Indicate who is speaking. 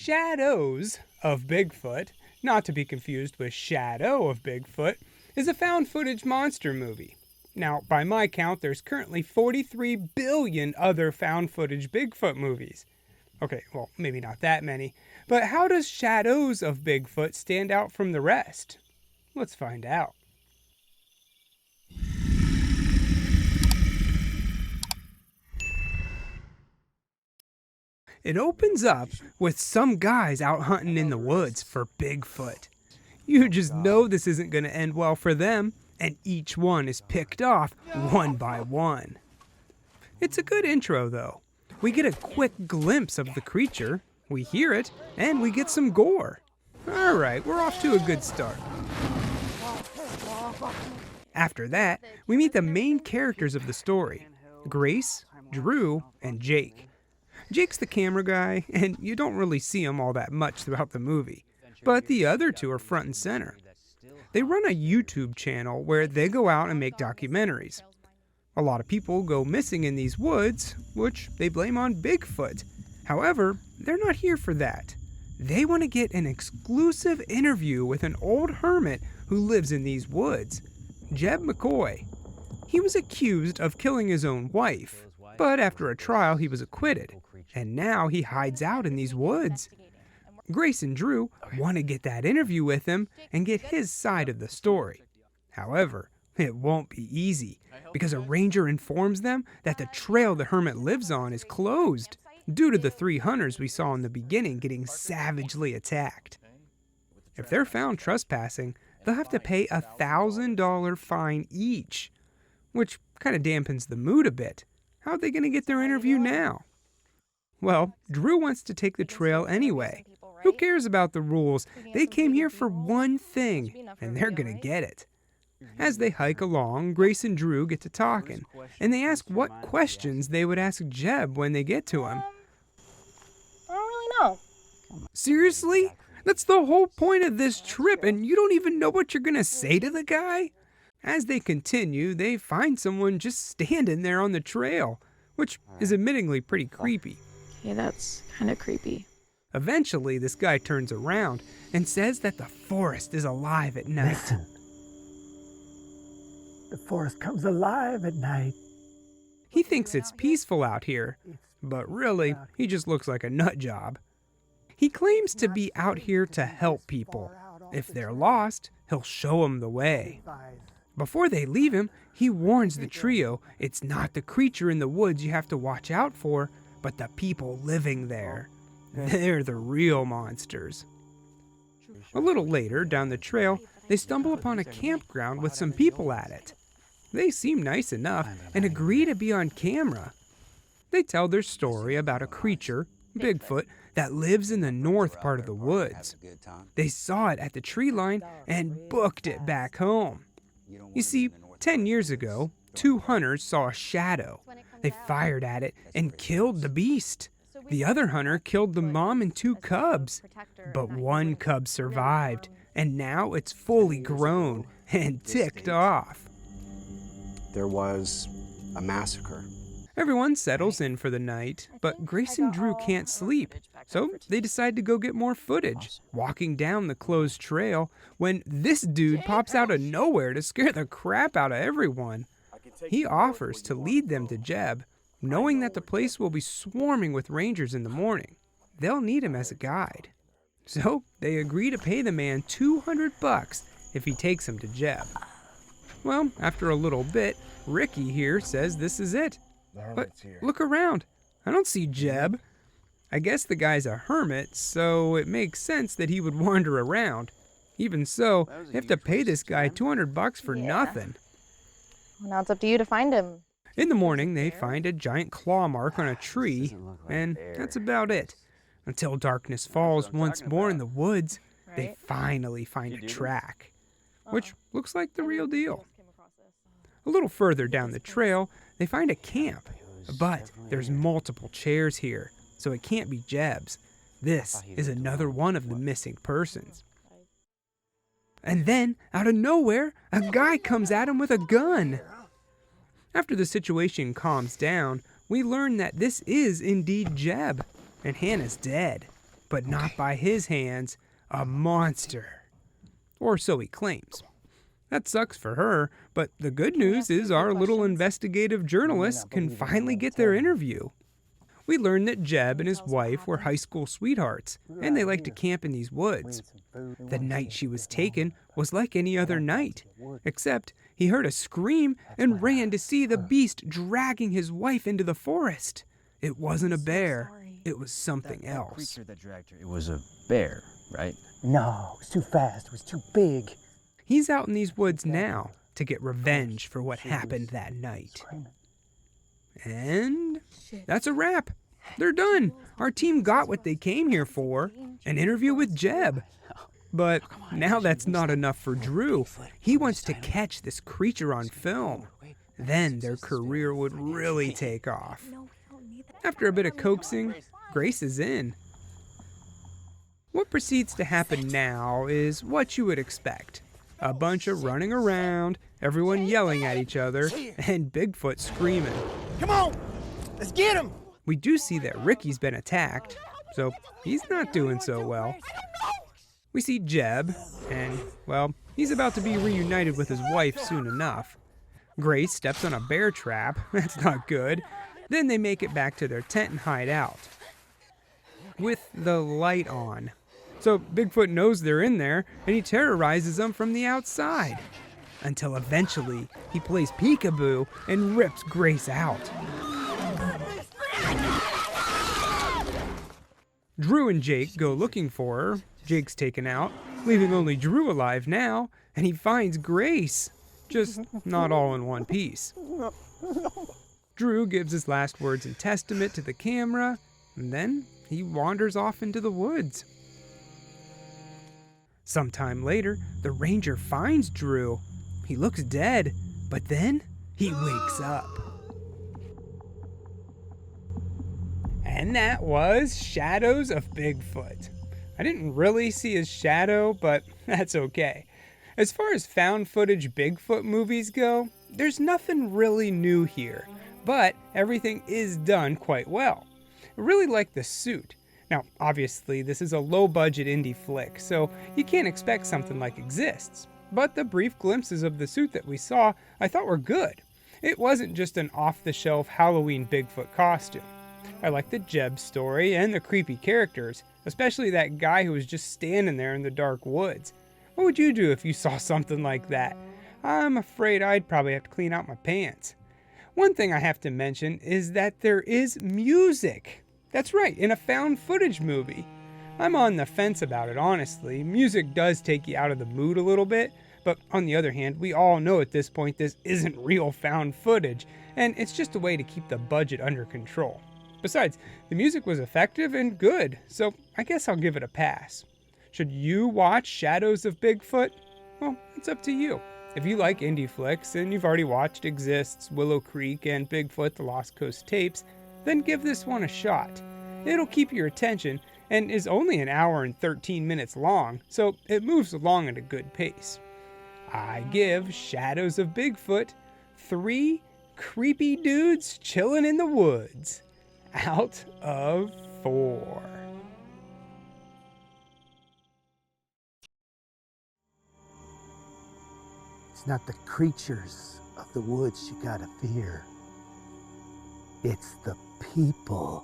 Speaker 1: Shadows of Bigfoot, not to be confused with Shadow of Bigfoot, is a found footage monster movie. Now, by my count, there's currently 43 billion other found footage Bigfoot movies. Okay, well, maybe not that many, but how does Shadows of Bigfoot stand out from the rest? Let's find out. It opens up with some guys out hunting in the woods for Bigfoot. You just know this isn't going to end well for them, and each one is picked off one by one. It's a good intro, though. We get a quick glimpse of the creature, we hear it, and we get some gore. All right, we're off to a good start. After that, we meet the main characters of the story, Grace, Drew, and Jake. Jake's the camera guy, and you don't really see him all that much throughout the movie, but the other two are front and center. They run a YouTube channel where they go out and make documentaries. A lot of people go missing in these woods, which they blame on Bigfoot. However, they're not here for that. They want to get an exclusive interview with an old hermit who lives in these woods, Jeb McCoy. He was accused of killing his own wife, but after a trial he was acquitted, and now he hides out in these woods. Grace and Drew want to get that interview with him and get his side of the story. However, it won't be easy, because a ranger informs them that the trail the hermit lives on is closed, due to the 3 hunters we saw in the beginning getting savagely attacked. If they're found trespassing, they'll have to pay a $1,000 fine each, which kind of dampens the mood a bit. How are they going to get their interview now? Well, Drew wants to take the trail anyway. Who cares about the rules? They came here for one thing, and they're going to get it. As they hike along, Grace and Drew get to talking, and they ask what questions they would ask Jeb when they get to him.
Speaker 2: I don't really know.
Speaker 1: Seriously? That's the whole point of this trip, and you don't even know what you're going to say to the guy? As they continue, they find someone just standing there on the trail, which is admittingly pretty creepy.
Speaker 2: Okay, that's kind of creepy.
Speaker 1: Eventually, this guy turns around and says that the forest is alive at night.
Speaker 3: Listen. The forest comes alive at night.
Speaker 1: He thinks it's peaceful out here, but really, he just looks like a nut job. He claims to be out here to help people. If they're lost, he'll show them the way. Before they leave him, he warns the trio it's not the creature in the woods you have to watch out for, but the people living there. They're the real monsters. A little later, down the trail, they stumble upon a campground with some people at it. They seem nice enough and agree to be on camera. They tell their story about a creature, Bigfoot, that lives in the north part of the woods. They saw it at the tree line and booked it back home. You see, 10 years ago, 2 hunters saw a shadow. They fired at it and killed the beast. The other hunter killed the mom and 2 cubs, but 1 cub survived, and now it's fully grown and ticked off.
Speaker 4: There was a massacre.
Speaker 1: Everyone settles in for the night, but Grace and Drew can't sleep, so they decide to go get more footage, walking down the closed trail when this dude pops out of nowhere to scare the crap out of everyone. He offers to lead them to Jeb, knowing that the place will be swarming with rangers in the morning. They'll need him as a guide. So they agree to pay the man $200 if he takes them to Jeb. Well, after a little bit, Ricky here says this is it. But look around. I don't see Jeb. I guess the guy's a hermit, so it makes sense that he would wander around. Even so, they have to pay this guy $200 for nothing.
Speaker 2: Well, now it's up to you to find him.
Speaker 1: In the morning, they find a giant claw mark on a tree, and that's about it. Until darkness falls once more in the woods, they finally find a track, which looks like the real deal. A little further down the trail, they find a camp, but there's multiple chairs here, so it can't be Jeb's. This is another one of the missing persons. And then, out of nowhere, a guy comes at him with a gun. After the situation calms down, we learn that this is indeed Jeb, and Hannah's dead. but not by his hands, a monster. Or so he claims. That sucks for her, but the good news is our little investigative journalists can finally get their interview. We learned that Jeb and his wife were high school sweethearts, and they liked to camp in these woods. The night she was taken was like any other night, except he heard a scream and ran to see the beast dragging his wife into the forest. It wasn't a bear, it was something else.
Speaker 5: Creature that dragged her, it was a bear, right?
Speaker 3: No, it was too fast. It was too big.
Speaker 1: He's out in these woods now to get revenge for what happened that night. And that's a wrap. They're done. Our team got what they came here for, an interview with Jeb. But now that's not enough for Drew. He wants to catch this creature on film. Then their career would really take off. After a bit of coaxing, Grace is in. What proceeds to happen now is what you would expect. A bunch of running around, everyone yelling at each other, and Bigfoot screaming.
Speaker 6: Come on, let's get him.
Speaker 1: We do see that Ricky's been attacked, so he's not doing so well. We see Jeb, and, well, he's about to be reunited with his wife soon enough. Grace steps on a bear trap, that's not good. Then they make it back to their tent and hide out. With the light on. So Bigfoot knows they're in there, and he terrorizes them from the outside. Until eventually, he plays peekaboo and rips Grace out. Drew and Jake go looking for her. Jake's taken out, leaving only Drew alive now, and he finds Grace. Just not all in one piece. Drew gives his last words and testament to the camera, and then he wanders off into the woods. Sometime later, the ranger finds Drew. He looks dead, but then he wakes up. And that was Shadows of Bigfoot. I didn't really see his shadow, but that's okay. As far as found footage Bigfoot movies go, there's nothing really new here, but everything is done quite well. I really like the suit. Now, obviously, this is a low-budget indie flick, so you can't expect something like exists. But the brief glimpses of the suit that we saw, I thought were good. It wasn't just an off-the-shelf Halloween Bigfoot costume. I like the Jeb story and the creepy characters, especially that guy who was just standing there in the dark woods. What would you do if you saw something like that? I'm afraid I'd probably have to clean out my pants. One thing I have to mention is that there is music. That's right, in a found footage movie. I'm on the fence about it, honestly. Music does take you out of the mood a little bit, but on the other hand, we all know at this point this isn't real found footage, and it's just a way to keep the budget under control. Besides, the music was effective and good, so I guess I'll give it a pass. Should you watch Shadows of Bigfoot? Well, it's up to you. If you like indie flicks and you've already watched Exists, Willow Creek, and Bigfoot The Lost Coast Tapes, then give this one a shot. It'll keep your attention and is only an hour and 13 minutes long, so it moves along at a good pace. I give Shadows of Bigfoot 3 creepy dudes chilling in the woods out of 4.
Speaker 3: It's not the creatures of the woods you gotta fear. It's the people.